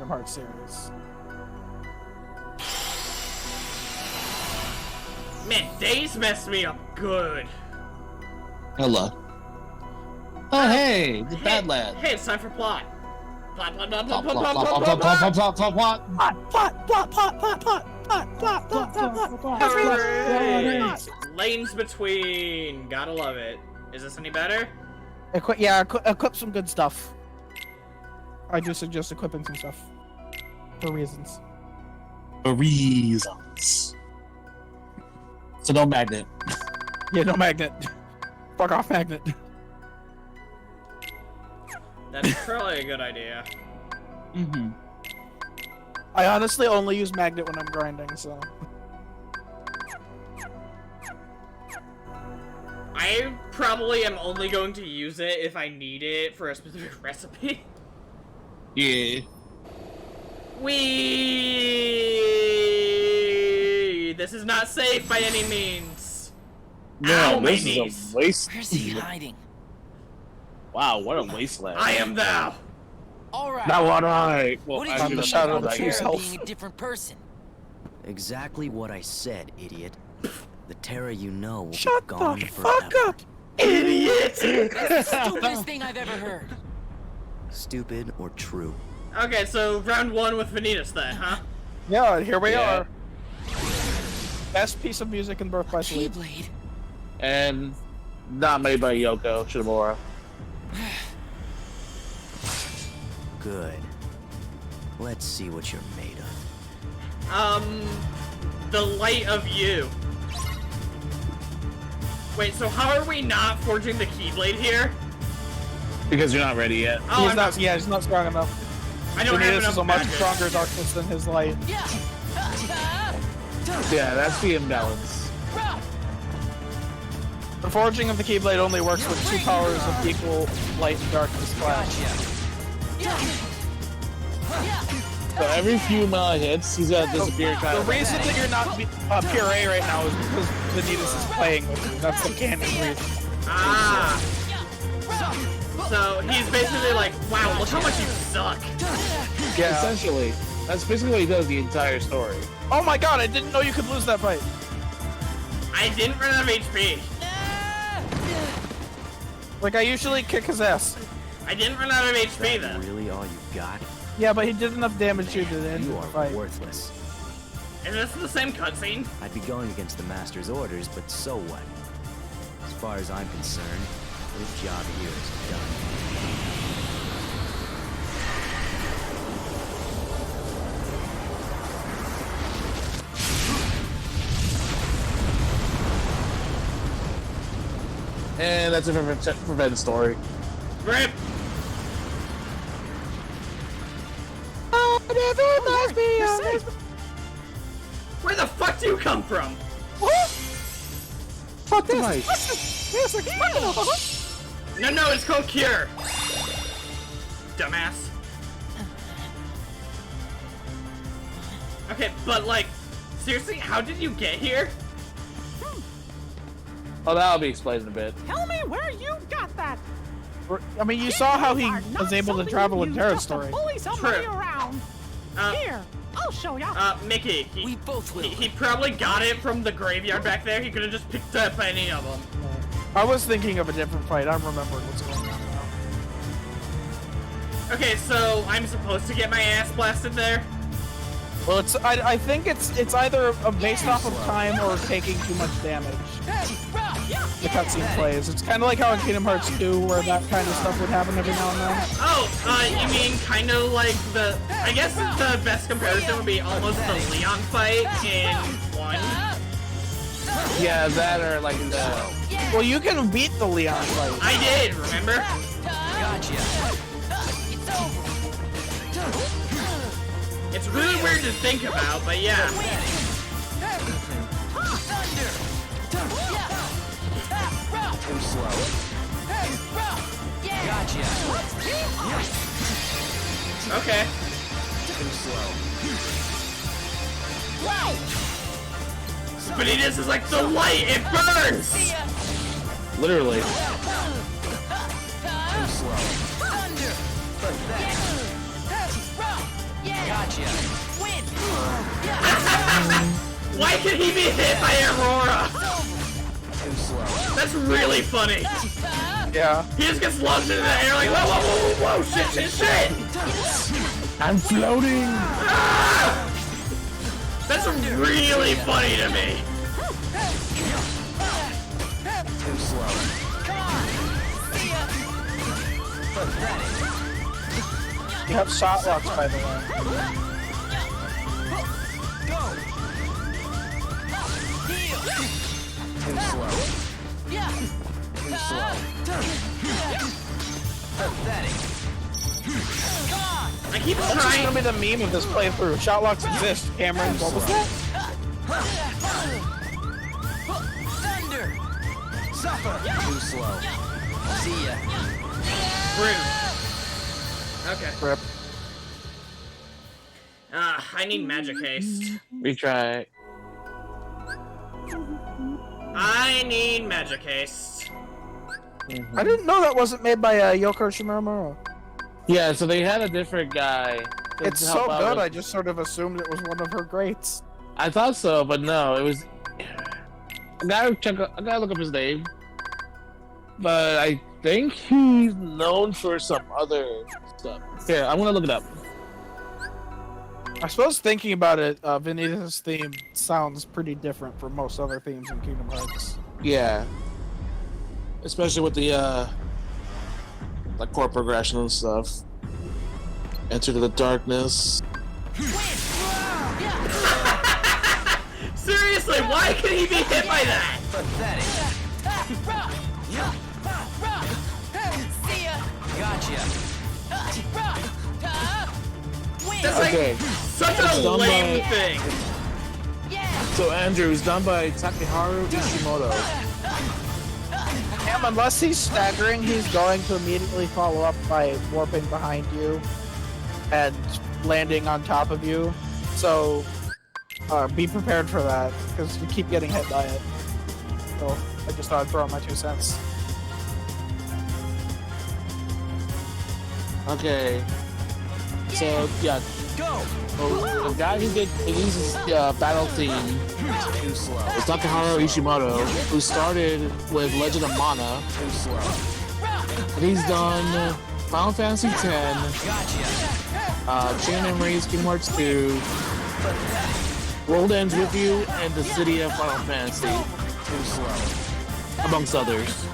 Hearts series. Man, Days messed me up good. Hello. Oh, hey, the bad lad. Hey, it's time for plot. Plot, plot, plot, plot, Plot, plot, plot, plot, plot, plot, plot, plot, plot, plot, plot, plot. Hooray! Lanes between. Gotta love it. Is this any better? Equip some good stuff. I do suggest equipping some stuff. For reasons. For reasons. So no magnet. Yeah, no magnet. Fuck off, magnet. That's probably a good idea. Mm-hmm. I honestly only use magnet when I'm grinding, so. I probably am only going to use it if I need it for a specific recipe. Yeah. Wee! This is not safe by any means. No, Ow, my this knees. is a waste. Where's he hiding? Wow, what a wasteland. I am thou. All right. Now what I... Well, What do I you I'm should the mean have shadow about of the that true Terra here. self. being a different person? Exactly what I said, idiot. The Terra you know will Shut be the gone fuck forever. up! Idiot! That's the stupidest thing I've ever heard. Stupid or true. Okay, so round one with Ventus then, huh? Yeah, here we Yeah. are. Best piece of music in Birth by Sleep. Keyblade. And not made by Yoko Shimomura. Good. Let's see what you're made of. The light of you. Wait, so how are we not forging the Keyblade here? Because you're not ready yet. Oh, He's I'm not. Yeah, he's not strong enough. I don't have Venus enough is a much magic. stronger darkness than his light. Yeah, that's the imbalance. The forging of the Keyblade only works with two powers of equal light and darkness clash. So every few hits, he's gonna disappear kind The of. reason that you're not puree right now is because Venus is playing with you. That's the canon reason. Ah. So he's basically like, wow, look how much you suck. Yeah. Essentially, that's basically what he does the entire story. Oh my god, I didn't know you could lose that fight. I didn't run out of HP. Like, I usually kick his ass. I didn't run out of HP Is that then. really all you got? Yeah, but he did enough damage to end You the are fight. worthless. Is this the same cutscene? I'd be going against the Master's orders, but so what? As far as I'm concerned, this job here is done. And that's a prevent story. Rip. Where the fuck do you come from? Fuck the mic. No, it's called Cure. Dumbass. Okay, but like, seriously, how did you get here? Oh, that'll be explained in a bit. Tell me where you got that. I mean, you saw how he Are not was able to something travel you in use Terra's just to story. bully somebody True. around. Here, I'll show ya. Mickey, We both will. he probably got it from the graveyard back there. He could have just picked up any of them. I was thinking of a different fight. I'm remembering what's going on now. Okay, so I'm supposed to get my ass blasted there? Well, I think it's either based off of time or taking too much damage. The cutscene plays. It's kind of like how in Kingdom Hearts 2, where that kind of stuff would happen every now and then. Oh, you mean kind of like the... I guess the best comparison would be almost the Leon fight in 1. Yeah, that or like the. Well, you can beat the Leon fight. I did, remember? Gotcha. It's really weird to think about, but yeah. Too slow. Gotcha. Okay. Too slow. Vanitas is like the light, it burns! Literally. Too slow. Gotcha. Win. Why can he be hit by Aurora? Too slow. That's really funny. Yeah. He just gets launched into the air like, whoa, whoa, whoa, whoa, shit, shit, shit. I'm floating. Ah! That's really funny to me. Too slow. You have shot locks, by the way. Too slow. Too slow. Pathetic. I keep That's just trying. gonna be the meme of this playthrough. Shot locks exist, Cameron. What was that? Thunder. Suffer. Too slow. See ya. Rude. Okay. Rip. I need magic haste. Retry. I need magic haste. I didn't know that wasn't made by Yoko Shimomura. Yeah, so they had a different guy. to It's help so out good, with- I just sort of assumed it was one of her greats. I thought so, but no, it was. I gotta look up his name. But I think he's known for some other stuff. Here, I'm gonna look it up. I suppose thinking about it, Ventus' theme sounds pretty different from most other themes in Kingdom Hearts. Yeah. Especially with the like chord progression and stuff. Enter the darkness. Seriously, why can he be hit by that? Pathetic. See ya. Gotcha. That's like Okay, such It's a done lame by- thing. so Andrew is done by Takeharu Ishimoto. Cam, unless he's staggering, he's going to immediately follow up by warping behind you and landing on top of you. So, be prepared for that, because you keep getting hit by it. So, I just thought I'd throw in my 2 cents. Okay. So yeah, Go. the guy who uses battle theme Too slow. is Takeharu Ishimoto, who started with Legend of Mana, Too slow. and he's done Final Fantasy X, Gotcha. Chain of Memories, Kingdom Hearts 2, World Ends With You, and the City of Final Fantasy, Too slow. amongst others.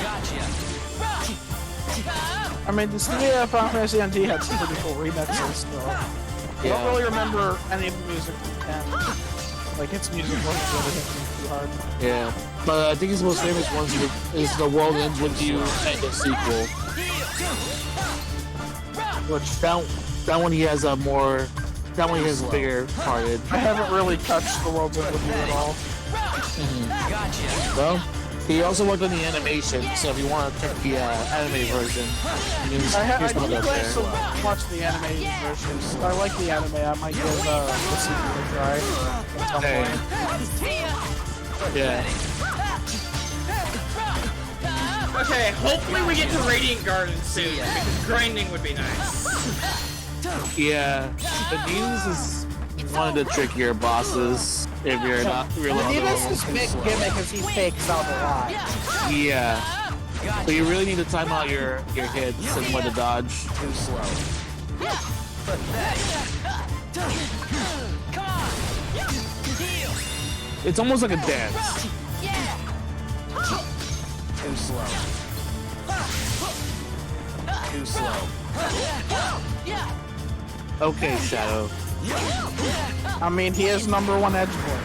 Gotcha. I mean, the Final Fantasy NT had some pretty cool remixes, so... I don't Yeah. really remember any of the music from 10. Like, its music wasn't really hitting me too hard. Yeah, but I think his most famous one is the World Ends With You and the sequel. Which that one he has a more, that one he has a bigger parted. I haven't really touched the World's End With You at all. Gotcha. Well, he also worked on the animation, so if you want to check the anime version, here's I here's one do up plan there. to watch the animated version. I like the anime. I might give the sequel a try at some Hey. point. Yeah. Okay, hopefully we get to Radiant Garden soon, because grinding would be nice. Yeah, Venus is one of the trickier bosses if you're not really on the Venus' level. big gimmick is he fakes out a lot. Yeah. So you really need to time out your hits and when to dodge. Too slow. It's almost like a dance. Too slow. Too slow. Okay, Shadow. I mean, he is #1 edge boy.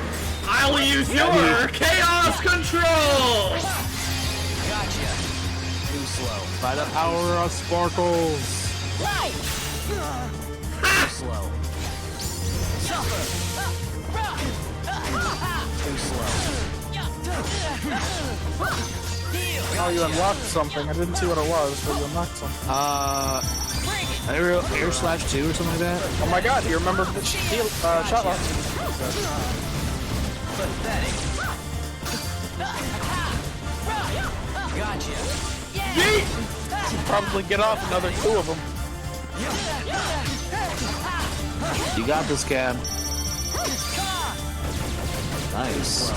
I'll use your chaos control! Gotcha. Too slow. By the power of sparkles. Too slow. Too slow. Oh, you unlocked something. I didn't see what it was, but you unlocked something. Air slash 2 or something like that. Oh my god, you remember the shot lock? Pathetic. Gotcha. Probably get off another 2 of them. You got this, Cam. Nice.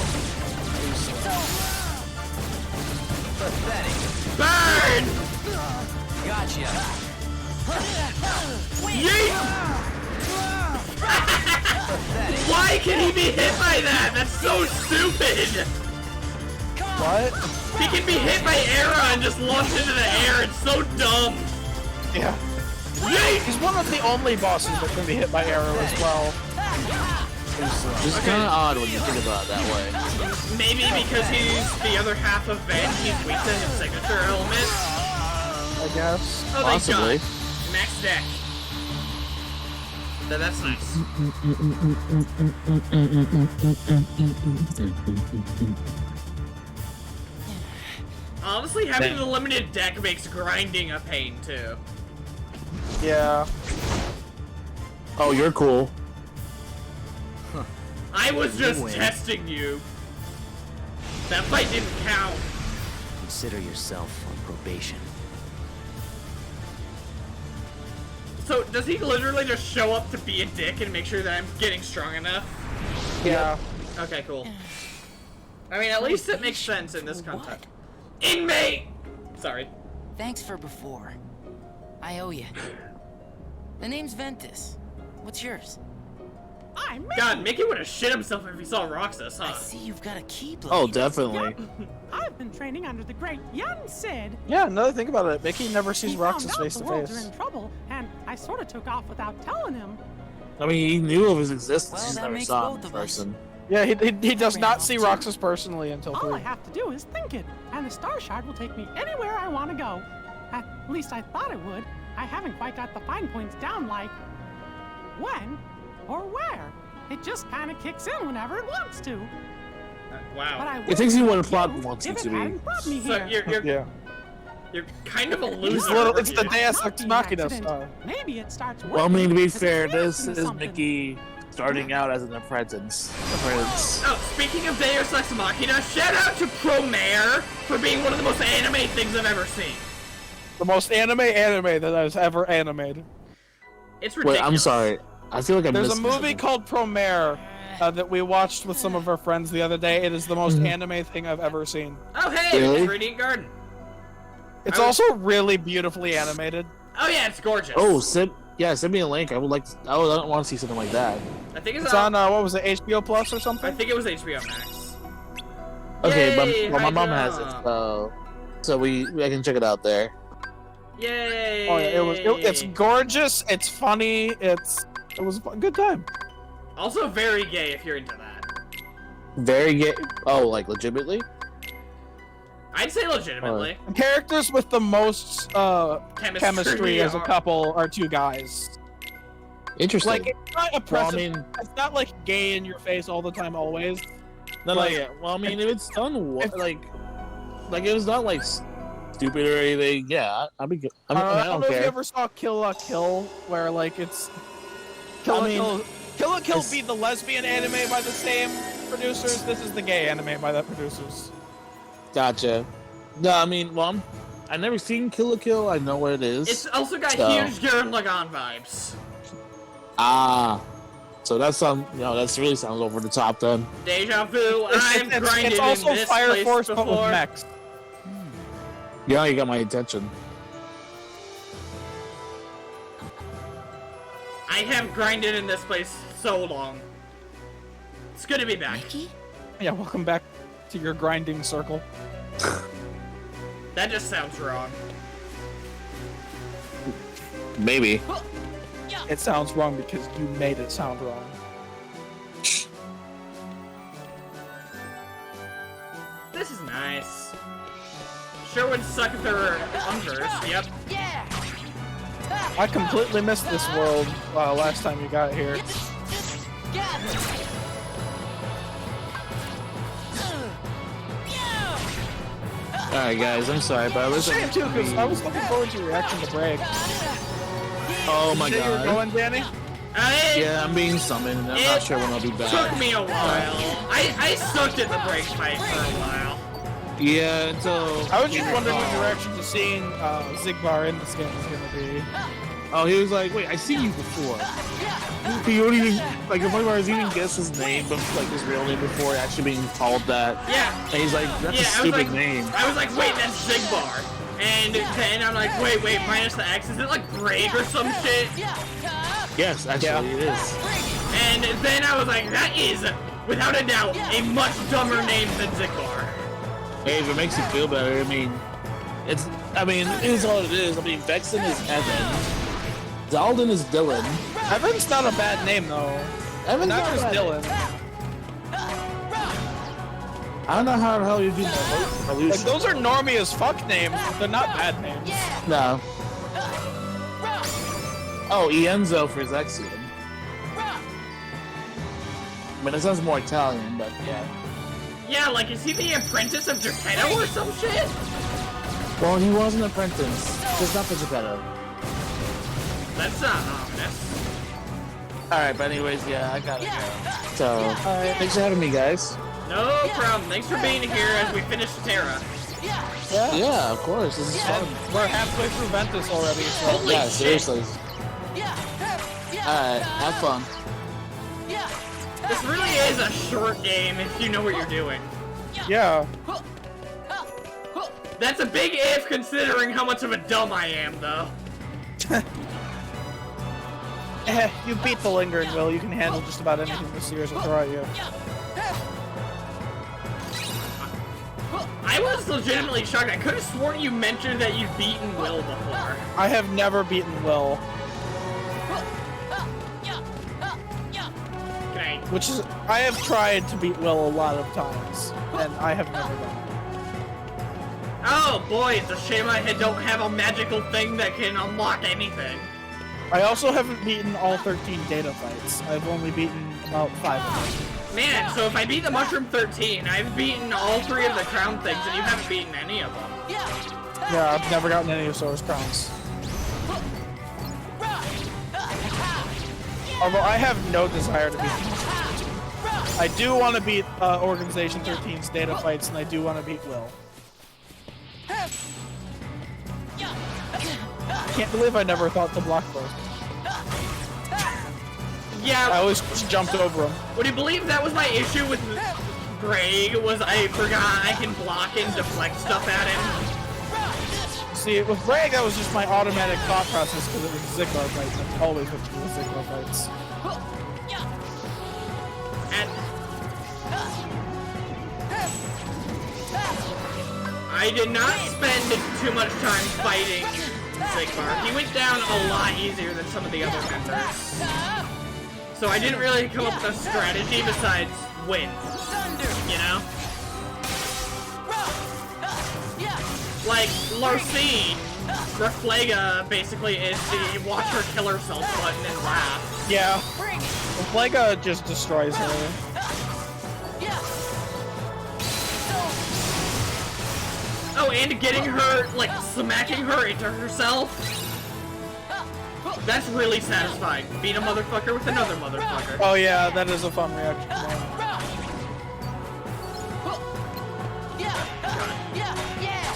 Pathetic. Burn! Gotcha. Yeet! Pathetic. Why can he be hit by that? That's so stupid! What? He can be hit by arrow and just launch into the air. It's so dumb. Yeah. Yeet! He's one of the only bosses that can be hit by arrow as well. It's kind of odd when you think about it that way. Maybe because he's the other half of Ven, he's weak to his signature element. I guess. Oh, Possibly. thank God. Max deck. That's nice. Honestly, having the limited deck makes grinding a pain too. Yeah. Oh, you're cool. I was just win. testing you. That fight didn't count. Consider yourself on probation. So, does he literally just show up to be a dick and make sure that I'm getting strong enough? Yeah. Okay, cool. I mean, at least it makes sense in this context. Inmate! Sorry. Thanks for before. I owe you. The name's Ventus. What's yours? I'm God, Mickey would have shit himself if he saw Roxas, I huh? see you've got a keyblade. Oh, definitely. I've been training under the great young Sid. Yeah, another thing about it, Mickey never sees He Roxas found out face the to worlds are face. in trouble, and I sort of took off without telling him. I mean, he knew of his existence. Well, He's that never makes saw him both in of us. person. Yeah, he does not see Roxas personally until All I 3. have to do is think it, and the Star Shard will take me anywhere I want to go. At least I thought it would. I haven't quite got the fine points down, like when or where. It just kind of kicks in whenever it wants to. But Wow. I It takes you wouldn't what a have plot you wants it if to it be. hadn't brought me So here. Yeah. you're kind of a It's, loser. it's the aren't you? Deus Not Ex being Machina accident. style. Maybe it starts Well, I mean, to be working 'cause fair, it's this reacting to is something. Mickey starting out as an apprentice. Oh, speaking of Deus Ex Machina, shout out to Promare for being one of the most anime things I've ever seen. The most anime that I've ever animated. It's Wait, ridiculous. I'm sorry. I feel like I There's missed a movie something. called Promare that we watched with some of our friends the other day. It is the most anime thing I've ever seen. Oh, hey, Really? it's Radiant Garden. It's I was- also really beautifully animated. Oh yeah, it's gorgeous. Oh, send me a link. I would like. I want to see something like that. I think It's on what was it, HBO Plus or I something? think it was HBO Max. Okay, Yay, but my mom I has it, know. so I can check it out there. Yay! Oh yeah, it's gorgeous. It's funny. It was a good time. Also very gay if you're into that. Very gay. Oh, like legitimately? I'd say legitimately. The characters with the most chemistry as a are- couple are 2 guys. Interesting. Like it's not well, I oppressive. mean, It's not like gay in your face all the time, always. no, like- yeah. Well, I mean, if it's done if- like it was not like stupid or anything. Yeah, I'd be good. I mean, I I don't don't know if you care. ever saw Kill la Kill, where like it's Kill la Kill. Kill la Kill be the lesbian anime by the same producers. This is the gay anime by that producers. Gotcha. No, I mean, well, I never seen Kill la Kill. I know what it is. It's also got So- huge Gurren Lagann vibes. So that that really sounds over the top then. Deja vu. I've grinded It's also in this Fire place Force but with before. mechs. Yeah, you got my attention. I have grinded in this place so long. It's good to be back. Mickey? Yeah, welcome back to your grinding circle. That just sounds wrong. Maybe. It sounds wrong because you made it sound wrong. This is nice. Sure would suck if there were hunters. Yep. Yeah! I completely missed this world last time you got here. Alright, guys, I'm sorry, but I was Shame too, because I was looking forward to your reaction to break. Oh my See where you're god. going, Danny? Yeah, I'm being summoned. I'm not sure when I'll be Took back. me a while. I sucked at the break fight for a while. Yeah, until I was just wondering what your reaction to seeing Zigbar in this game is gonna be. Oh, he was like, wait, I seen you before. He wouldn't even, like, the point where I was even guess his name, but like his real name before actually being called that. Yeah. And he's like, that's a I was stupid like, name. I was like, wait, that's Zigbar. And then I'm like, wait, minus the X, is it like Greg or some shit? Yes, actually, it is. And then I was like, that is, without a doubt, a much dumber name than Zigbar. Hey, if it makes you feel better, I mean, it is all it is. I mean, Vexen is Evan. Dalden is Dylan. Evan's not a bad name though. Evan's Not not just bad. Dylan. I don't know how the hell you do that. Like those are normie as fuck names, but they're not bad names. No. Oh, Ienzo for Zexion. I mean, it sounds more Italian, but yeah. Yeah, like, is he the apprentice of Geppetto or some shit? Well, he was an apprentice, just not for Geppetto. That's not ominous. Alright, but anyways, yeah, I gotta go. So, thanks for having me, guys. No problem. Thanks for being here as we finish Terra. Yeah, of course, this is fun. And we're halfway through Ventus already, so Holy Yeah, shit. seriously. Alright, have fun. This really is a short game if you know what you're doing. yeah. That's a big if considering how much of a dumb I am, though. You beat the lingering will. You can handle just about anything the series will throw at you. I was legitimately shocked. I could have sworn you mentioned that you've beaten Will before. I have never beaten Will, Okay. which is I have tried to beat Will a lot of times, and I have never done it. Oh boy, it's a shame I don't have a magical thing that can unlock anything. I also haven't beaten all 13 data fights. I've only beaten about 5 of them. Man, so if I beat the Mushroom 13, I've beaten all 3 of the crown things, and you haven't beaten any of them. Yeah, I've never gotten any of Sora's crowns. Although I have no desire to beat them. I do want to beat Organization 13's data fights, and I do want to beat Will. Can't believe I never thought to block those. Yeah, I always just jumped over them. would you believe that was my issue with Greg, was I forgot I can block and deflect stuff at him? See, with Greg, that was just my automatic thought process because it was a Ziglar fight. That's always what you do with Ziglar fights. And I did not spend too much time fighting Zigbar. He went down a lot easier than some of the other members. So I didn't really come up with a strategy besides win. You know? Like, Larcene, Reflega basically is the watch her kill herself button and laugh. Yeah. Reflega just destroys her. Oh, and getting her, like, smacking her into herself. That's really satisfying. Beat a motherfucker with another motherfucker. Oh yeah, that is a fun reaction.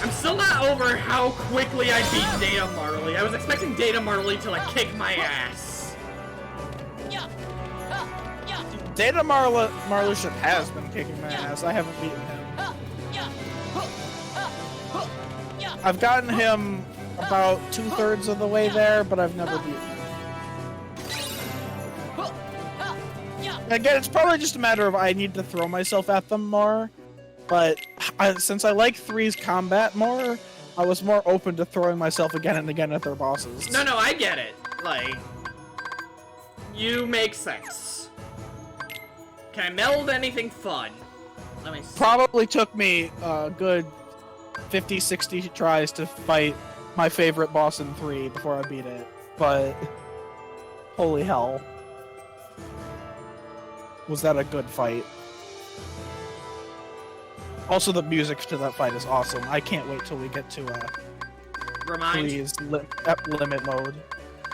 I'm still not over how quickly I beat Data Marley. I was expecting Data Marley to, like, kick my ass. Data Marluship has been kicking my ass. I haven't beaten him. I've gotten him about 2/3 of the way there, but I've never beaten him. Again, it's probably just a matter of I need to throw myself at them more, but since I like 3's combat more, I was more open to throwing myself again and again at their bosses. No, I get it. Like, you make sense. Can I meld anything fun? Let me see. Probably took me a good 50-60 tries to fight my favorite boss in 3 before I beat it, but holy hell. Was that a good fight? Also, the music to that fight is awesome. I can't wait till we get to Remind. 3's limit mode.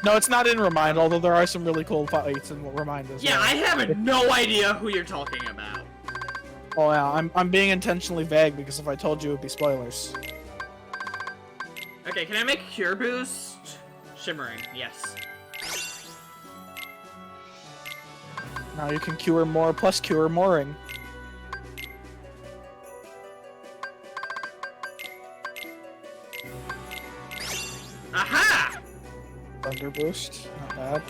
No, it's not in Remind, although there are some really cool fights in Remind as Yeah, well. I have no idea who you're talking about. Oh yeah, I'm being intentionally vague because if I told you, it would be spoilers. Okay, can I make Cure Boost? shimmering, yes. Now you can cure more plus cure mooring. Aha! Thunder boost, not bad.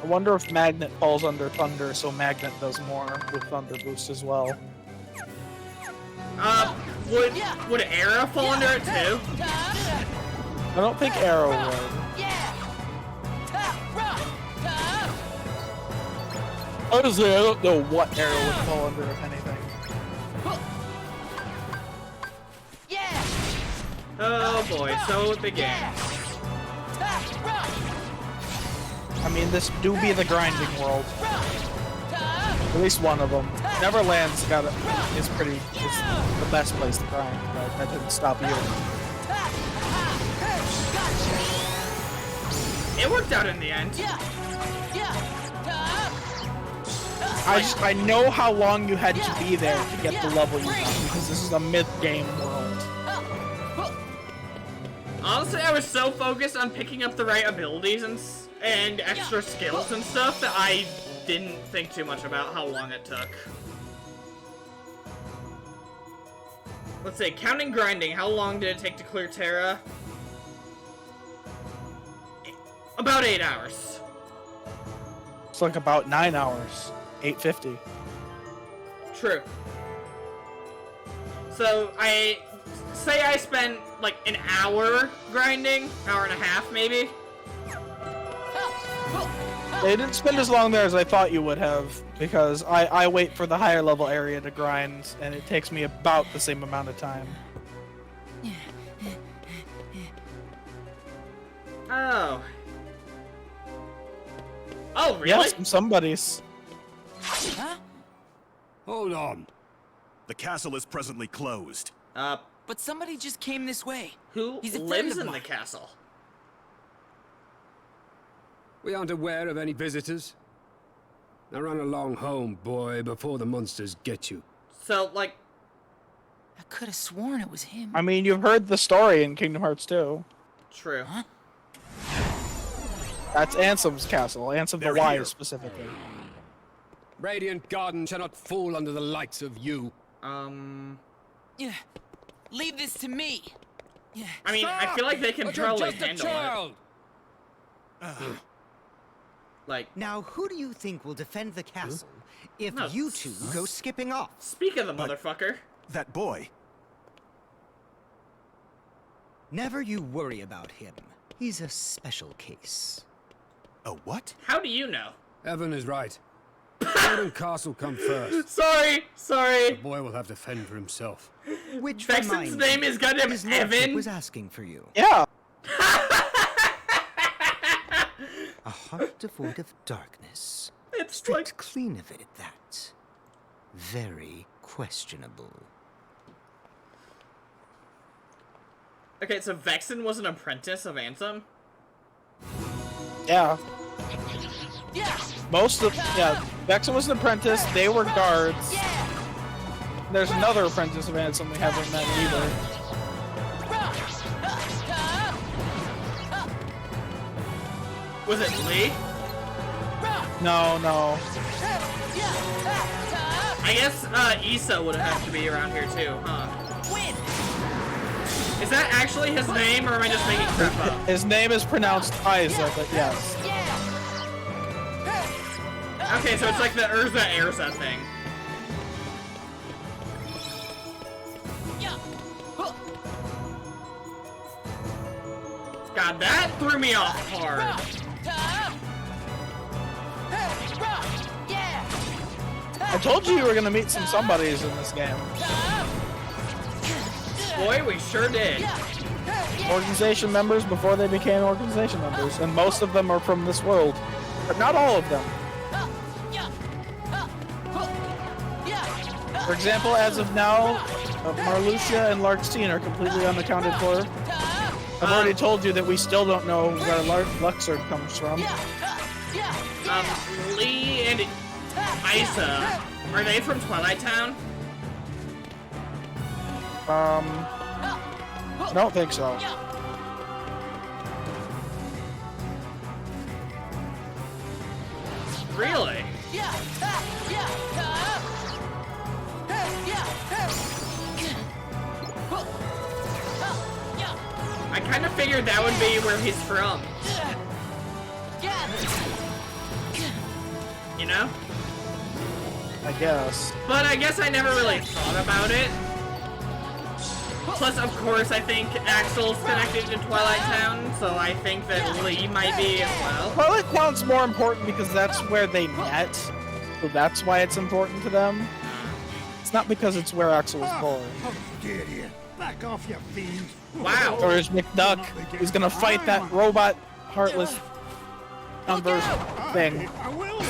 I wonder if Magnet falls under Thunder, so Magnet does more with Thunder boost as well. Would Arrow fall under it too? I don't think Arrow would. Honestly, I don't know what Arrow would fall under, if anything. Oh boy, so it begins. I mean, this do be the grinding world. At least one of them. Neverland's got it. Is the best place to grind, but that didn't stop you. It worked out in the end. I know how long you had to be there to get the level you got, because this is a mid-game world. Honestly, I was so focused on picking up the right abilities and extra skills and stuff that I didn't think too much about how long it took. Let's see, counting grinding, how long did it take to clear Terra? About 8 hours. It's like about 9 hours. 850. True. So, I spent like an hour grinding, hour and a half maybe. They didn't spend as long there as I thought you would have, because I wait for the higher level area to grind, and it takes me about the same amount of time. Oh. Oh, really? Yes, from somebody's. Huh? Hold on. The castle is presently closed. But somebody just came this way. Who He's a friend lives of in the mine. castle? We aren't aware of any visitors. Now run along home, boy, before the monsters get you. So, like, I could have sworn it was him. I mean, you've heard the story in Kingdom Hearts 2. true. Huh? That's Ansem's castle. Ansem the They're Wise, here. specifically. Radiant Garden shall not fall under the likes of you. Yeah. Leave this to me. Yeah. I mean, I feel like they can But you're probably just a handle it. child. Like, Now, who do you think will defend the castle if No. you two go skipping off? speak of the motherfucker. That boy. Never you worry about him. He's a special case. A what? How do you know? Evan is right. Golden Castle come first. Sorry. The boy will have to fend for himself. Which Vexen's reminds name me, is goddamn his lordship Evan. was asking for you. Yeah. A heart devoid of darkness. It's Stripped like, clean of it at that. Very questionable. okay, so Vexen was an apprentice of Ansem? Yeah. Vexen was an apprentice, they were guards. There's another apprentice of Ansem we haven't met either. Was it Lee? No. I guess, Issa would have to be around here too, huh? Is that actually his name, or am I just making crap up? His name is pronounced Isa, but yes. Okay, so it's like the Urza Erza thing. God, that threw me off hard. I told you were gonna meet some somebodies in this game. Boy, we sure did. Organization members before they became organization members, and most of them are from this world. But not all of them. For example, as of now, Marluxia and Larxene are completely unaccounted for. I've already told you that we still don't know where Luxord comes from. Lee and Isa, are they from Twilight Town? I don't think so. Really? I kind of figured that would be where he's from. You know? I guess. But I guess I never really thought about it. Plus, of course, I think Axel's connected to Twilight Town, so I think that Lee might be as well. Twilight Town's more important because that's where they met, so that's why it's important to them. It's not because it's where Axel was born. How dare you? Back off, you fiend! Wow. There's McDuck. He's gonna fight that robot, heartless, converse thing. I will.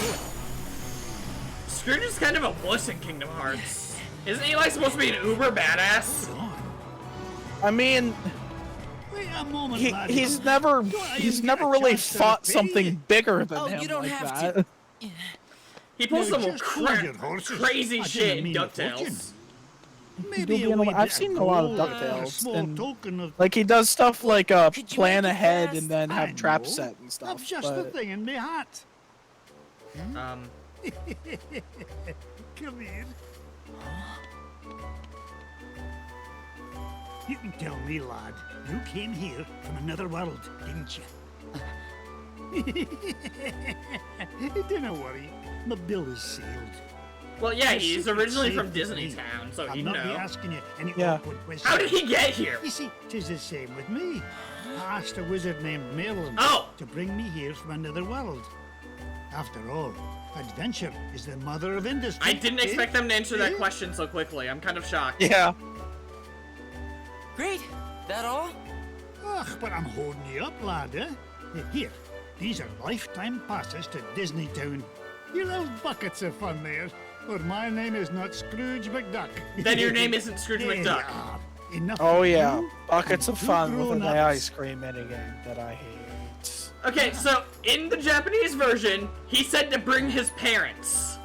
Scrooge is kind of a wuss in Kingdom Hearts. Isn't he like supposed to be an uber badass? I mean, Wait a moment, he's never really fought something bigger than Oh, him you don't like have that. to. He pulls some just hold your horses. crazy I shit didn't in mean a DuckTales. Maybe I've seen a lot of a DuckTales, small and token of like he does stuff like Could you plan make it ahead fast? and then I have traps know. set and stuff. I've just the but- thing in my hat. Come here. You can tell me, lad. You came here from another world, didn't you? Don't worry. My bill is sealed. Well, yeah, Your he's secret's originally safe from with Disney me. Town, so I'll he'd not be know. asking you any Yeah. awkward questions. How did he get here? You see, 'tis the same with me. I asked a wizard named Merlin Oh! to bring me here from another world. After all, adventure is the mother of industry. I didn't eh? expect them to answer that Eh? question so quickly. I'm kind of shocked. Yeah. Great. That all? Ugh, but I'm holding you up, lad, eh? Here, these are lifetime passes to Disney Town. You little buckets of fun there. Or my name is not Scrooge McDuck. Then your name isn't Scrooge There you McDuck. are. Enough Oh of yeah. you Buckets and of two fun with an grown-ups. ice cream minigame that I hate. Okay, so in the Japanese version, he said to bring his parents.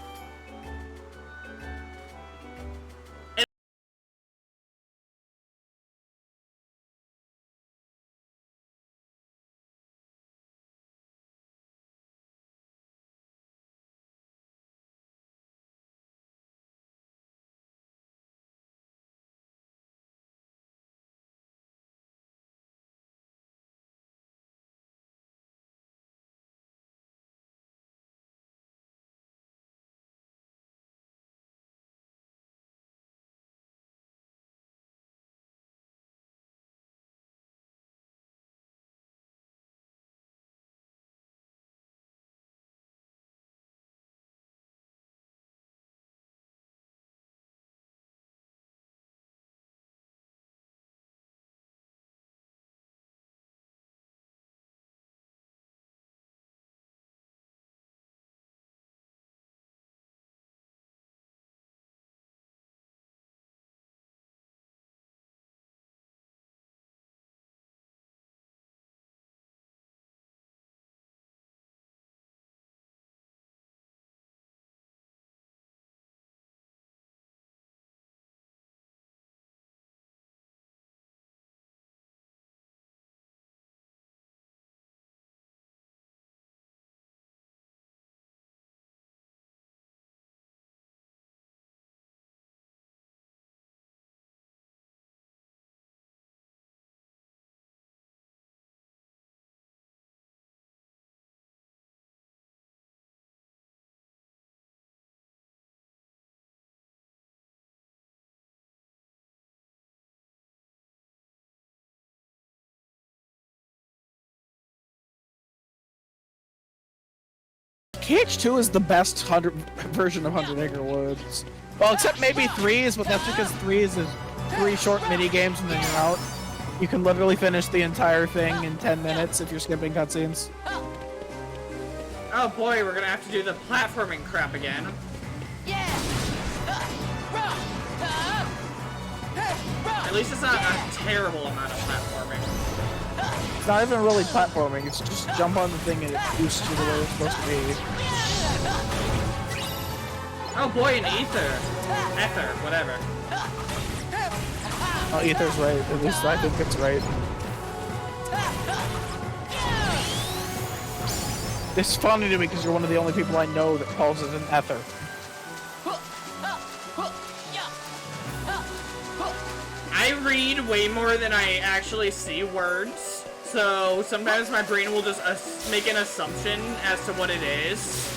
KH2 is the best version of 100 Acre Woods. Well, except maybe 3's, but that's because 3's is 3 short mini games and then you're out. You can literally finish the entire thing in 10 minutes if you're skipping cutscenes. Oh boy, we're gonna have to do the platforming crap again. At least it's not a terrible amount of platforming. It's not even really platforming, it's just jump on the thing and it boosts you the way it's supposed to be. Oh boy, an ether. Ether, whatever. Oh, Ether's right. At least I think it's right. It's funny to me because you're one of the only people I know that calls it an ether. I read way more than I actually see words, so sometimes my brain will just make an assumption as to what it is.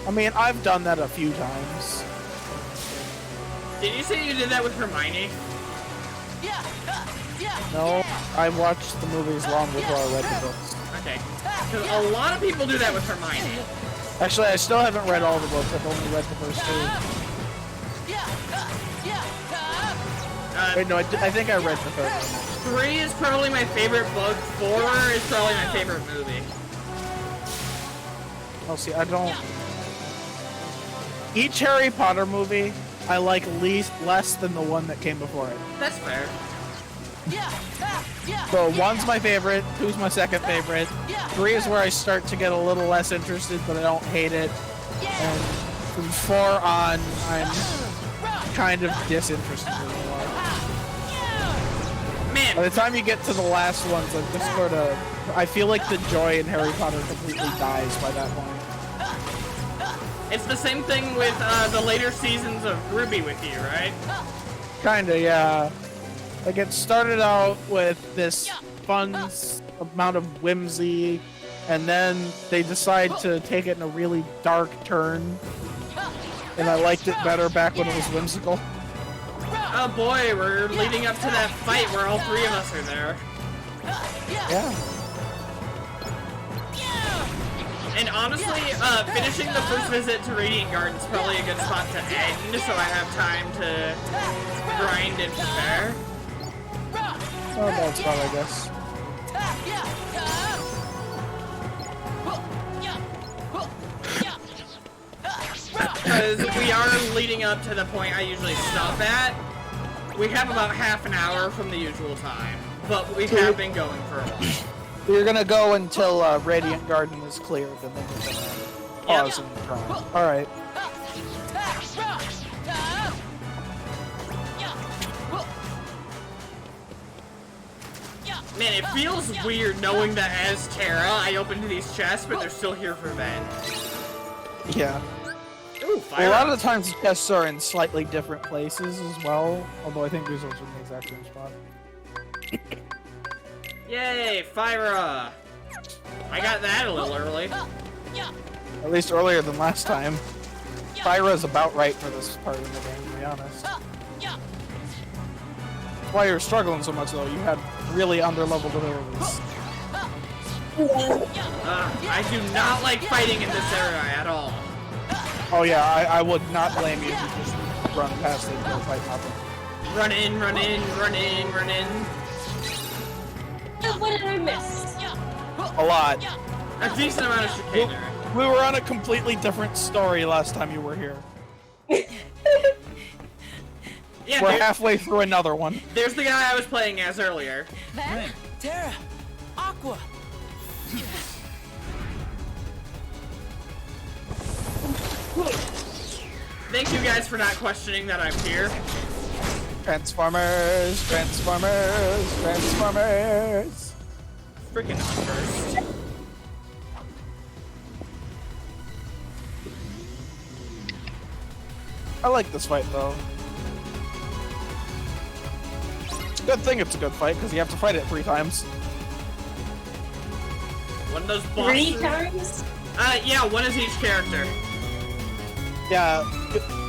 I mean, I've done that a few times. Did you say you did that with Hermione? No, I watched the movies long before I read the books. Okay. Because a lot of people do that with Hermione. Actually, I still haven't read all the books. I've only read the first two. Wait, no, I think I read the third one. 3 is probably my favorite book. 4 is probably my favorite movie. Oh, see, I don't... Each Harry Potter movie, I like less than the one that came before it. That's fair. So 1's my favorite, 2's my second favorite, 3 is where I start to get a little less interested, but I don't hate it, and from 4 on, I'm kind of disinterested in a lot. Man. By the time you get to the last ones, I'm just sort of... I feel like the joy in Harry Potter completely dies by that point. It's the same thing with the later seasons of Ruby with you, right? Kinda, yeah. Like, it started out with this fun amount of whimsy, and then they decide to take it in a really dark turn. And I liked it better back when it was whimsical. Oh boy, we're leading up to that fight where all 3 of us are there. Yeah. And honestly, finishing the first visit to Radiant Garden is probably a good spot to end, so I have time to grind and prepare. Oh, that's fun, I guess. Because we are leading up to the point I usually stop at. We have about half an hour from the usual time, but we have been going for a while. You're gonna go until Radiant Garden is cleared, and then you're gonna pause and grind. Alright. Man, it feels weird knowing that as Terra, I opened these chests, but they're still here for Ven. Yeah. Ooh, fire. A lot of the times the chests are in slightly different places as well, although I think these are in the exact same spot. Yay, Fyra! I got that a little early. At least earlier than last time. Fyra's about right for this part of the game, to be honest. That's why you're struggling so much, though. You had really underleveled abilities. I do not like fighting in this area at all. Oh yeah, I would not blame you if you just run past it and go fight nothing. Run in, run in, run in, run in. What did I miss? A lot. A decent amount of chicanery. We were on a completely different story last time you were here. Yeah, we're halfway through another one. There's the guy I was playing as earlier. Ven, Terra, Aqua. Thank you guys for not questioning that I'm here. Transformers, Transformers, Transformers. Freaking first. I like this fight though. It's a good thing it's a good fight because you have to fight it 3 times. One of those bosses. 3 times? Yeah, one is each character. Yeah,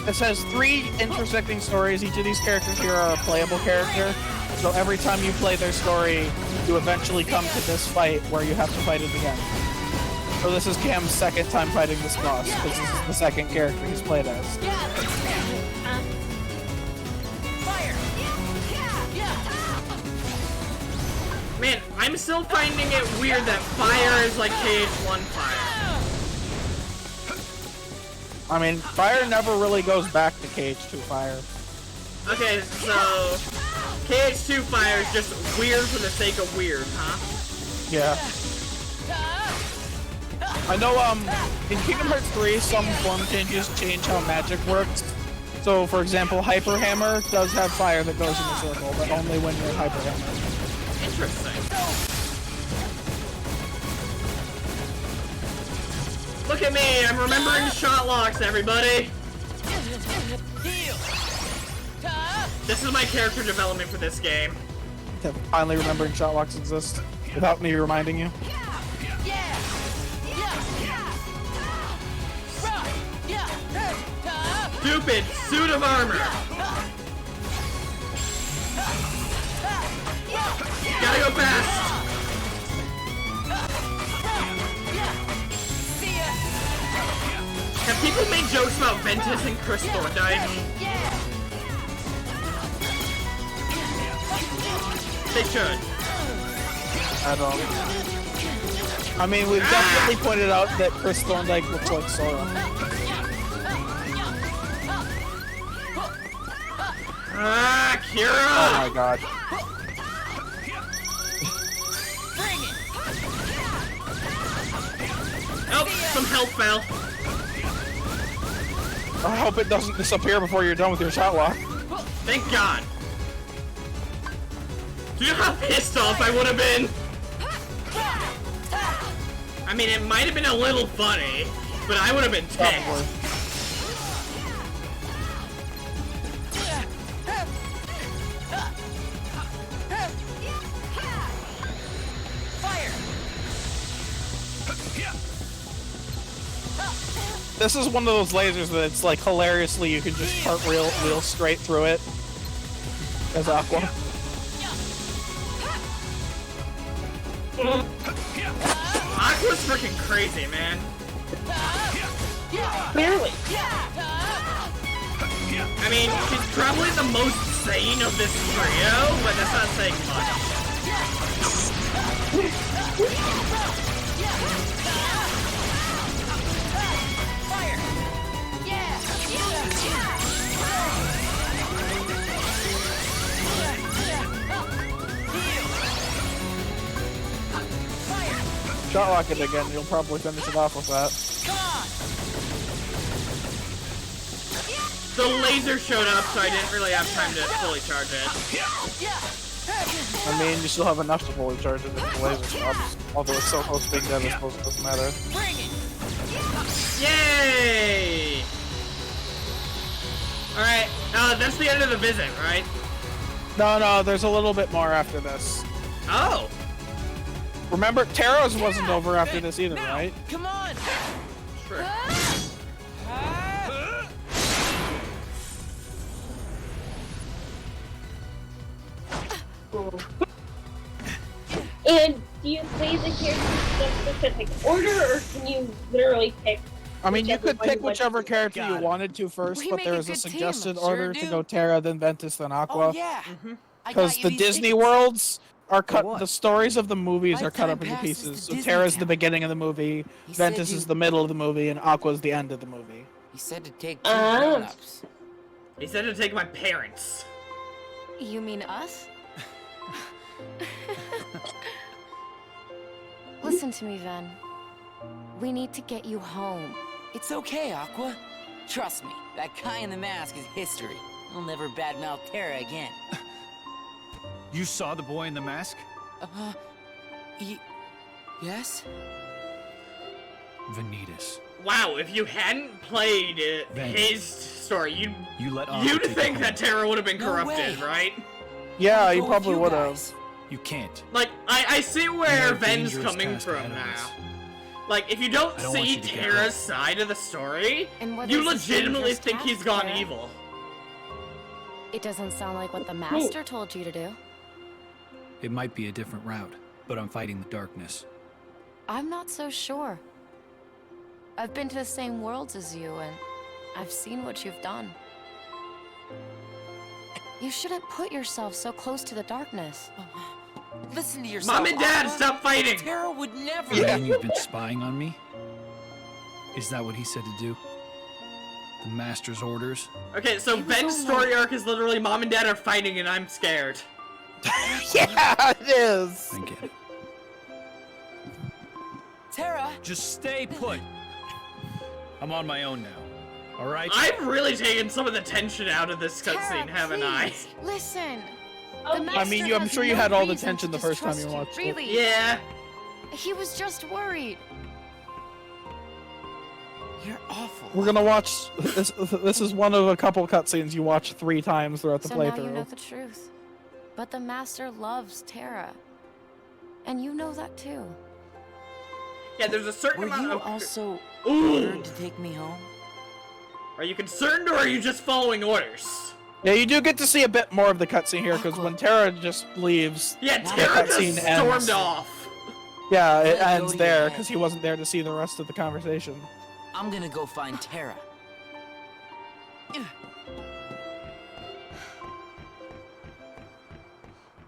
it says 3 intersecting stories. Each of these characters here are a playable character. So every time you play their story, you eventually come to this fight where you have to fight it again. So this is Cam's second time fighting this boss, because this is the second character he's played as. Fire! Man, I'm still finding it weird that fire is like KH1 fire. I mean, fire never really goes back to KH2 fire. Okay, so KH2 fire is just weird for the sake of weird, huh? Yeah. I know, in Kingdom Hearts 3, some form changes change how magic works. So, for example, Hyper Hammer does have fire that goes in the circle, but only when you're Hyper Hammer. Interesting. Look at me, I'm remembering shot locks, everybody. This is my character development for this game. Finally remembering shot locks exist without me reminding you. Stupid suit of armor. Gotta go fast. Have people made jokes about Ventus and Chris Thorndyke? They should. I don't. I mean, we've definitely pointed out that Chris Thorndyke looks like Sora. Ah, Kira! Oh my god. Oh, some health fell. I hope it doesn't disappear before you're done with your shot lock. Thank God. Do you know how pissed off I would have been? I mean, it might have been a little funny, but I would have been ticked. This is one of those lasers that it's like hilariously you can just cartwheel wheel straight through it as Aqua. Aqua's freaking crazy, man. Clearly. I mean, she's probably the most sane of this trio, but that's not saying Shot lock it again, you'll probably finish it off with that. The laser showed up, so I didn't really have time to fully charge it. I mean, you still have enough to fully charge it if the laser stops. Although it's so close to being dead, I suppose it doesn't matter. Yay! Alright, that's the end of the visit, right? No, there's a little bit more after this. Oh! Remember, Terra's wasn't over after this either, right? Come on! Sure. And do you play the characters in a specific order, or can you literally pick? I mean, you could one you pick want whichever to? character you wanted to first, We but make there a was a good team, suggested sure order to do. go Terra, then Ventus, then Aqua. Oh yeah. I Because got you the these Disney tickets. worlds are cut. what? The stories of the movies are cut Lifetime up into passes pieces. to So Disney Terra's the Town. beginning of the movie, He said Ventus you- is the middle of the movie, and Aqua's the end of the movie. He said to take two Ah. grown-ups. He said to take my parents. You mean us? Listen to me, Ven. We need to get you home. It's okay, Aqua. Trust me, that guy in the mask is history. I'll never badmouth Terra again. You saw the boy in the mask? Yes? Vanitas. Wow, if you hadn't played Ven. his story, You let Aqua you'd take think you that home. Terra would have been No corrupted, way. right? Yeah, I'll you go with probably you would have. guys. You can't. Like, I see You where have a Ven's dangerous coming task from ahead of us. now. Like, if you don't I don't want see you to get Terra's hurt. side of the story, And what you is this legitimately dangerous think task, he's gone Terra? evil. It doesn't sound like what the Master told you to do. It might be a different route, but I'm fighting the darkness. I'm not so sure. I've been to the same worlds as you, and I've seen what you've done. You shouldn't put yourself so close to the darkness. Listen to yourself. Mom and Dad, Aqua. stop fighting! Terra would never. Yeah. And you've been spying on me? Is that what he said to do? The Master's orders? Okay, so He was Ven's only- story arc is literally Mom and Dad are fighting and I'm scared. Yeah, it is. I get it. Terra. Just stay put. I'm on my own now. All right. I've really taken some of the tension out of this cutscene, haven't I? Listen. I mean, I'm sure you had all the tension the first time you watched it. Really. Yeah. He was just worried. You're awful. We're gonna watch this. This is one of a couple cutscenes you watch 3 times throughout the So playthrough. now you know the truth. But the Master loves Terra. And you know that too. Yeah, there's a certain Were amount you of... also Ooh. ordered to take me home? Are you concerned or are you just following orders? Yeah, you do get to see a bit more of the cutscene here, because when Terra just leaves, Yeah, the Terra cutscene just stormed ends. off. Yeah, it Let go ends to there, your head. because he wasn't there to see the rest of the conversation. I'm gonna go find Terra.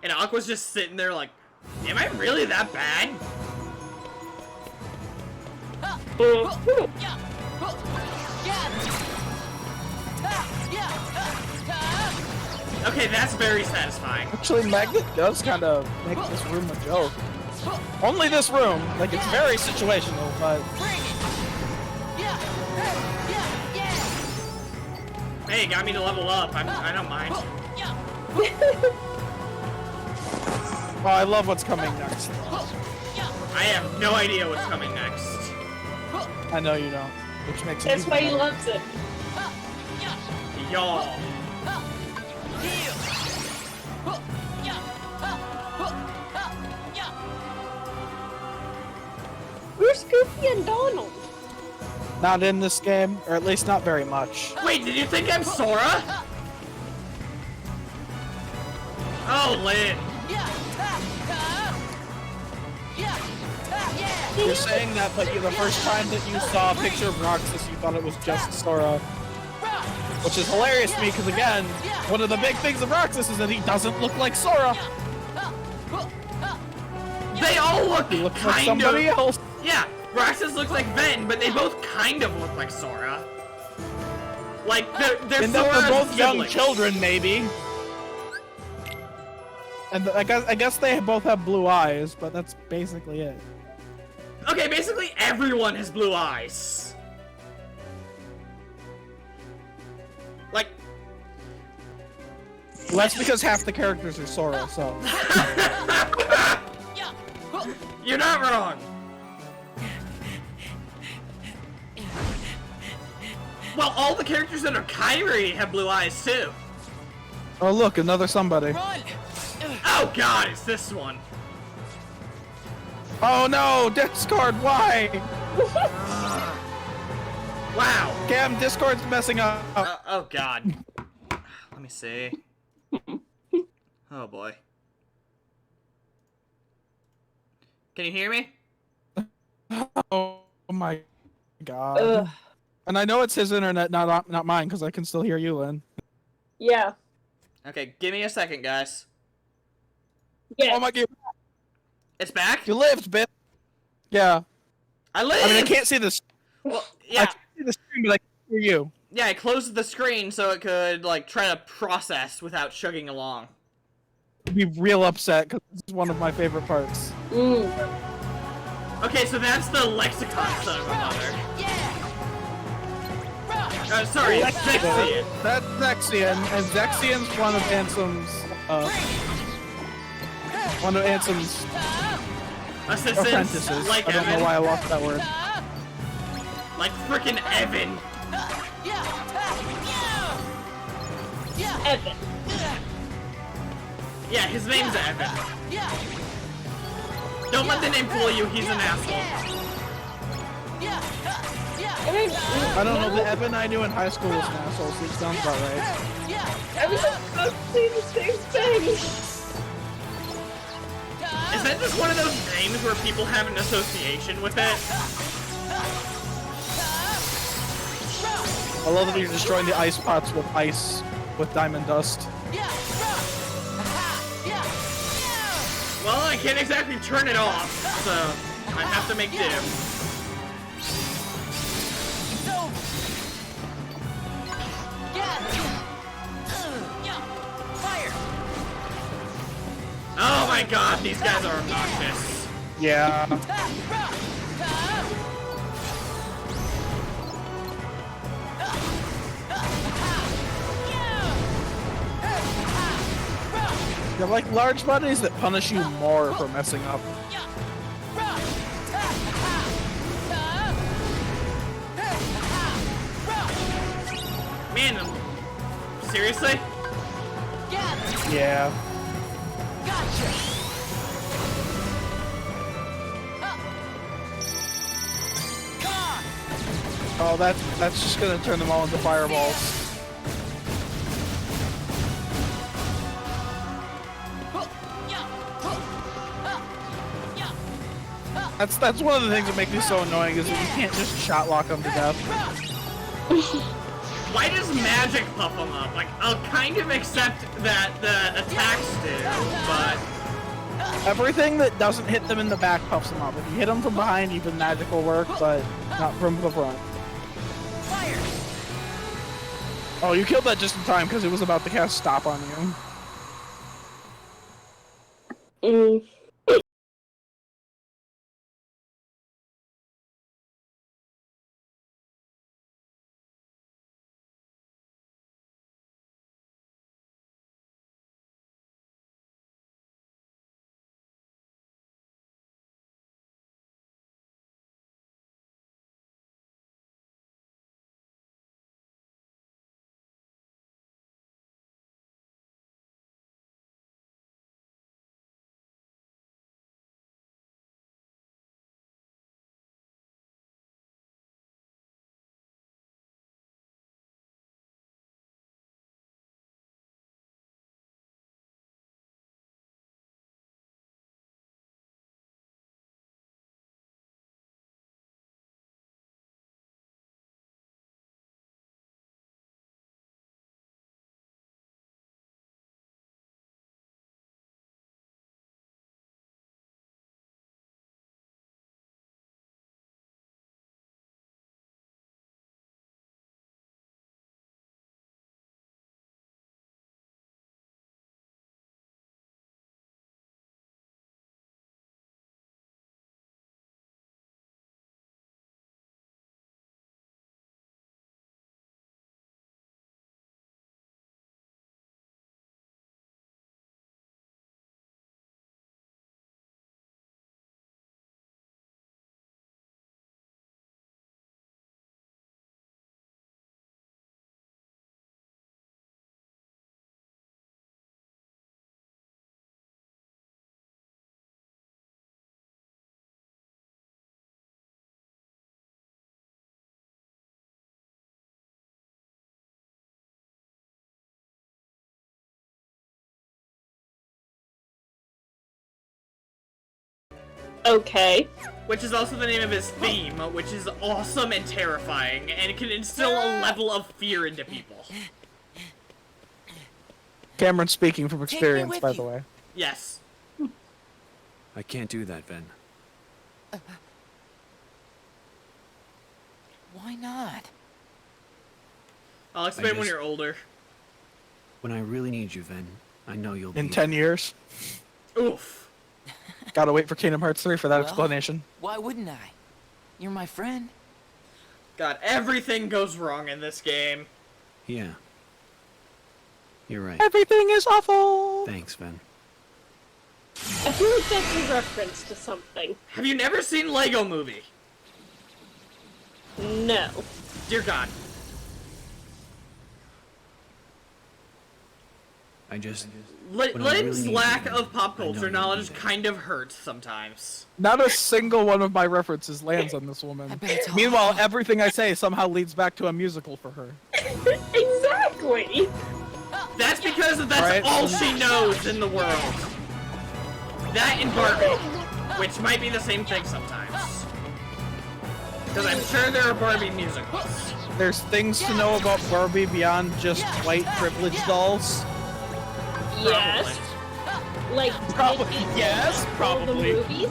And Aqua's just sitting there like, am I really that bad? Okay, that's very satisfying. Actually, Magnet does kind of make this room a joke. Only this room. Like, it's very situational, but... Hey, got me to level up. I don't mind. Oh, I love what's coming next. I have no idea what's coming next. I know you don't, which makes it That's even why he better. loves it. Y'all. Where's Goofy and Donald? Not in this game, or at least not very much. Wait, did you think I'm Sora? Oh, Lynn. You're saying that, but the first time that you saw a picture of Roxas, you thought it was just Sora. Which is hilarious to me, because again, one of the big things of Roxas is that he doesn't look like Sora. They all look He looks kind like somebody of... else. Yeah, Roxas looks like Ven, but they both kind of look like Sora. Like, they're And that Sora's they're both young siblings. children, maybe. And I guess they both have blue eyes, but that's basically it. Okay, basically everyone has blue eyes. Like... Well, that's because half the characters are Sora, so... You're not wrong. Well, all the characters that are Kyrie have blue eyes too. Oh look, another somebody. Oh god, it's this one. Oh no, Discord, why? Wow. Cam, Discord's messing up. Oh god. Let me see. Oh boy. Can you hear me? Oh my god. And I know it's his internet, not mine, because I can still hear you, Lynn. Yeah. Okay, give me a second, guys. Yeah. Oh my god. It's back? You lived, bitch. Yeah. I lived! I mean, I can't see this. Well, I yeah. can't see the screen, but I can hear you. Yeah, I closed the screen so it could, like, try to process without chugging along. I'd be real upset, because this is one of my favorite parts. Okay, so that's the lexicon son of a mother. Sorry, Zexian. That's Zexian, and Zexian's one of Ansem's, Assistants, apprentices. like I don't Evan. know why I lost that word. Like frickin' Evan. Evan. Yeah, his name's Evan. Don't let the name fool you, he's an asshole. I don't know, the Evan I knew in high school was an asshole, so it sounds about right. I was about to say the same thing. Is that just one of those names where people have an association with it? I love that you're destroying the ice pots with ice with diamond dust. Well, I can't exactly turn it off, so I have to make do. Oh my god, these guys are obnoxious. Yeah. They're like large buddies that punish you more for messing up. Man, seriously? Yeah. Oh, that's just gonna turn them all into fireballs. That's one of the things that make me so annoying is that you can't just shot lock them to death. Why does magic puff them up? Like, I'll kind of accept that the attacks do, but... Everything that doesn't hit them in the back puffs them up. If you hit them from behind, even magic will work, but not from the front. Fire! Oh, you killed that just in time because it was about to cast stop on you. Okay. Which is also the name of his theme, which is awesome and terrifying, and it can instill a level of fear into people. Cameron speaking from experience, by the way. Yes. I can't do that, Ven. Why not? I'll explain when you're older. When I really need you, Ven, I know you'll be In 10 years. Oof. Gotta wait for Kingdom Hearts 3 for that Well, explanation. Why wouldn't I? You're my friend. God, everything goes wrong in this game. Yeah. You're right. Everything is awful! Thanks, Ven. I feel like that's a reference to something. Have you never seen Lego Movie? No. Dear God. I just... Lynn's lack of pop culture knowledge kind of hurts sometimes. Not a single one of my references lands on this woman. Meanwhile, everything I say somehow leads back to a musical for her. Exactly! That's because that's all she knows in the world. That and Barbie, which might be the same thing sometimes. Because I'm sure there are Barbie musicals. There's things to know about Barbie beyond just white privileged dolls. Yes. Like Probably. Yes, probably. All the movies.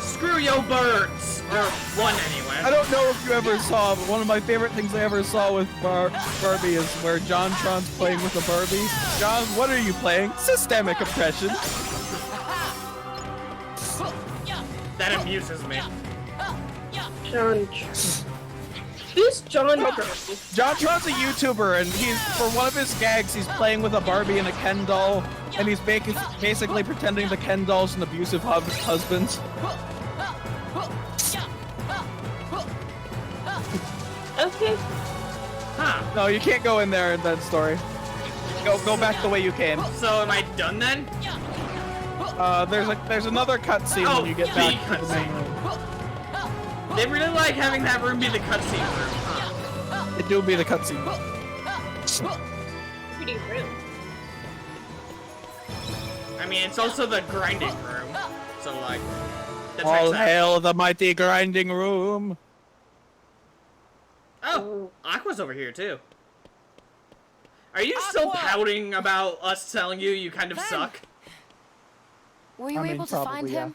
Screw yo birds! Or one anyway. I don't know if you ever saw, but one of my favorite things I ever saw with Barbie is where John Tron's playing with a Barbie. John, what are you playing? Systemic oppression. That amuses me. John. Who's John Tron? John Tron's a YouTuber, and he's for one of his gags, he's playing with a Barbie and a Ken doll, and he's basically pretending the Ken doll's an abusive husband. Okay. Huh. No, you can't go in there in that story. Go back the way you came. So am I done then? There's another cutscene when you get back to the main room. They really like having that room be the cutscene room, huh? It do be the cutscene. Pretty room. I mean, it's also the grinding room. So like, that All checks out. hail the mighty grinding room. Oh, Aqua's over here too. Are you still pouting about us telling you you kind of suck? Were you able to find him?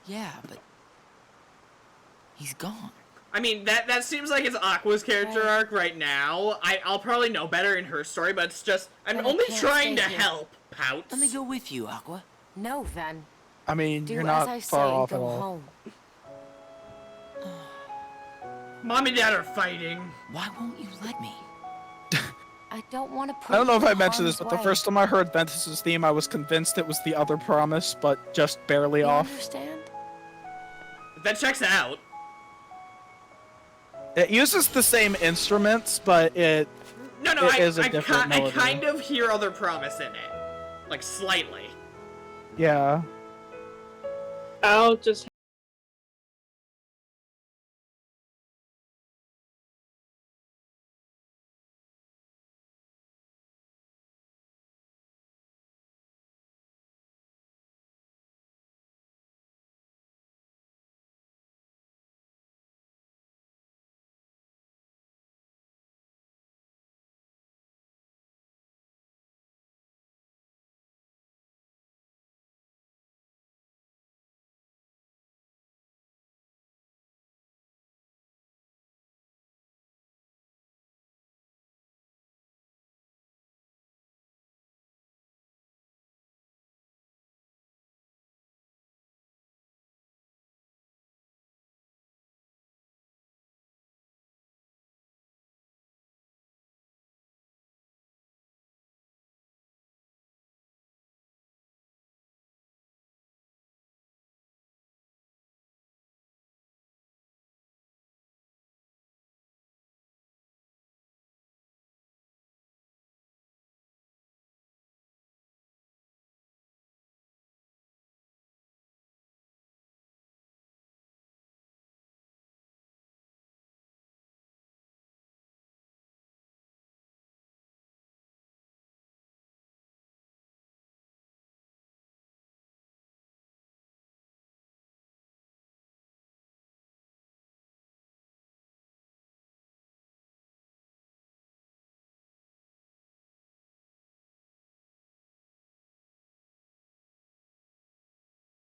Yeah, but he's gone. I mean, that seems like it's Aqua's character arc right now. I'll probably know better in her story, but it's just, I'm Then I only can't trying to stay here. help, Pouts. Let me go with you, Aqua. No, Ven. I mean, Do you're as not I say far and off go at all. home. Mom and Dad are fighting. Why won't you let me? I don't want to put I don't know if you I in mentioned this, harm's but the way. first time I heard Ventus' theme, I was convinced it was the other promise, but just barely You off. understand? That checks out. It uses the same instruments, but it No, it is a different I melody. kind of hear other promise in it. Like, slightly. Yeah. I'll just.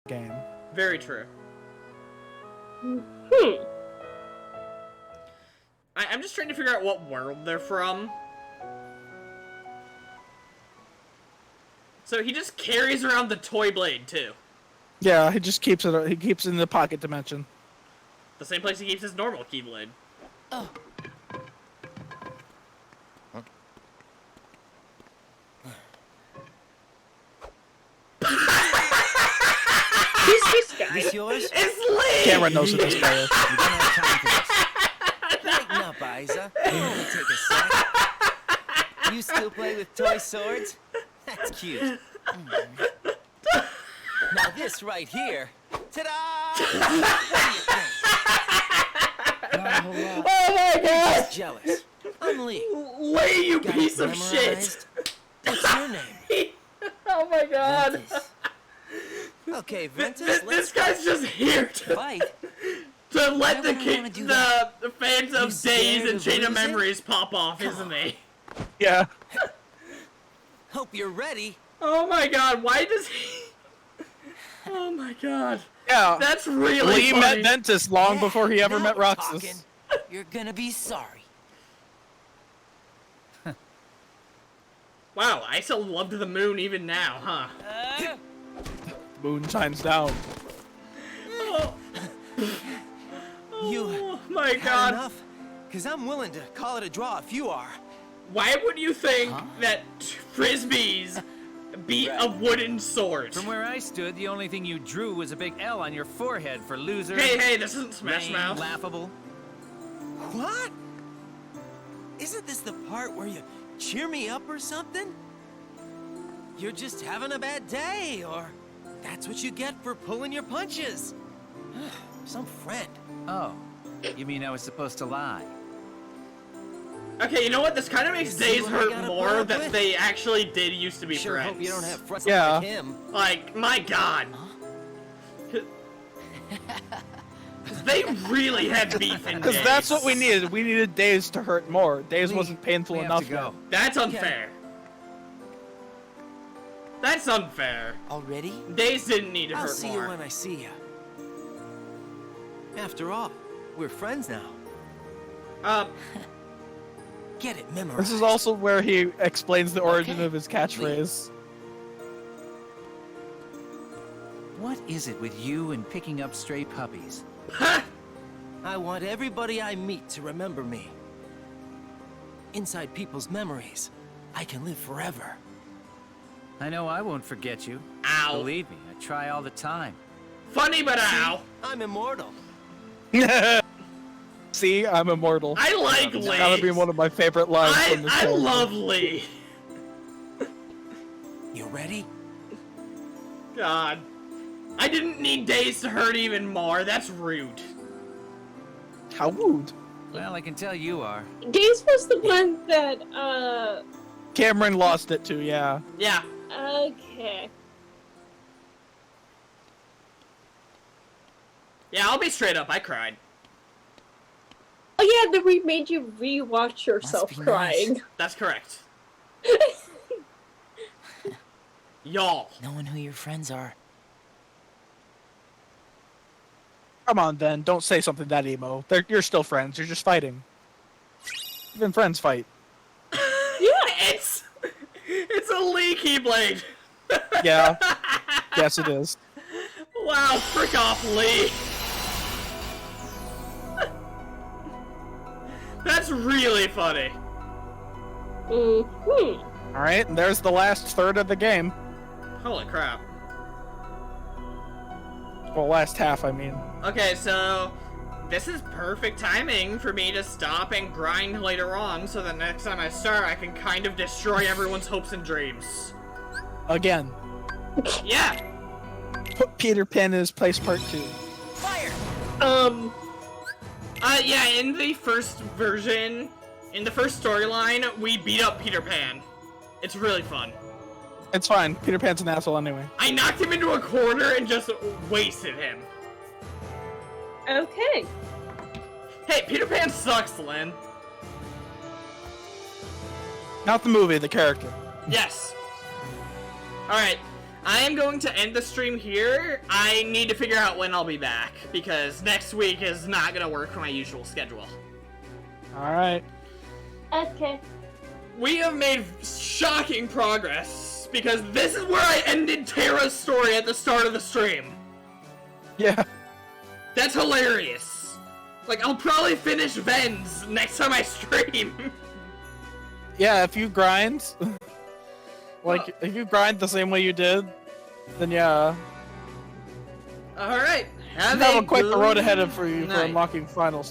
Game. Very true. I'm just trying to figure out what world they're from. So he just carries around the toy blade, too. Yeah, he just keeps it. He keeps it in the pocket dimension. The same place he keeps his normal keyblade. Oh. Who's this guy? This yours? It's Lee! Cameron knows who this guy is. You don't have time for this. Lighten up, Isa. It'll only take a sec. You still play with toy swords? That's cute. Now this right here. Ta-da! What do you think? Not a whole lot. Oh my god! Just jealous. I'm Lee. Lee, you Got piece it of shit! memorized? What's your name? Oh my god! Ventus. Okay, Ventus, This let's guy's just here to fight. let Why the would I wanna do the fans You of scared Days and of Chain of losing? Memories pop off, isn't he? Yeah. Hope you're ready. Oh my god, why does he... Oh my god. Yeah. That's really Lee funny. met Ventus long Yeah, before he ever now met we're Roxas. talking. You're gonna be sorry. Wow, I still loved the moon even now, huh? Moon shines down. Oh, You my had God. enough? Because I'm willing to call it a draw if you are. Why would you think that frisbees beat a wooden sword? From where I stood, the only thing you drew was a big L on your forehead for loser. Hey, this isn't Smash lame, Mouth. Laughable. What? Isn't this the part where you cheer me up or something? You're just having a bad day, or that's what you get for pulling your punches. Some friend. Oh, you mean I was supposed to lie? Okay, you know what? This kind of makes You see Days what I hurt gotta more put up that with? they actually did used to be Sure friends. hope you don't have friends Yeah. like him. Like, my God. They really had beef in Because Days. that's what we needed. We needed Days to hurt more. Days wasn't painful we have enough. to go. That's unfair. That's unfair. Already? Days didn't need to I'll hurt see more. you when I see you. After all, we're friends now. Get it memorized. This is also where he explains the origin of his catchphrase. What is it with you and picking up stray puppies? I want everybody I meet to remember me. Inside people's memories, I can live forever. I know I won't forget you. Ow. Believe me, I try all the time. Funny, but ow. I'm immortal. See, I'm immortal. I like It's Lee. gotta be one of my favorite lines from this I character. love Lee. You ready? God. I didn't need Days to hurt even more. That's rude. How rude. Well, I can tell you are. Days was the one that, Cameron lost it too, yeah. Yeah. okay. Yeah, I'll be straight up. I cried. Oh yeah, then we made you rewatch yourself be crying. nice. That's correct. Y'all. Knowing who your friends are. Come on, then. Don't say something that emo. You're still friends. You're just fighting. Even friends fight. Yeah. It's a Lee Keyblade. Yeah. Yes, it is. Wow, frick off, Lee. That's really funny. Mm-hmm. Alright, and there's the last third of the game. Holy crap. Well, last half, I mean. Okay, so this is perfect timing for me to stop and grind later on, so that next time I start, I can kind of destroy everyone's hopes and dreams. Again. Yeah. Put Peter Pan in his place, part 2. Fire! Yeah, in the first version, in the first storyline, we beat up Peter Pan. It's really fun. It's fine. Peter Pan's an asshole anyway. I knocked him into a corner and just wasted him. Okay. Hey, Peter Pan sucks, Lynn. Not the movie, the character. Yes. Alright, I am going to end the stream here. I need to figure out when I'll be back, because next week is not going to work for my usual schedule. Alright. Okay. We have made shocking progress, because this is where I ended Terra's story at the start of the stream. Yeah. That's hilarious. Like, I'll probably finish Vens next time I stream. Yeah, if you grind... like, if you grind the same way you did, then yeah. Alright. You have quite the road ahead of for you for unlocking finals.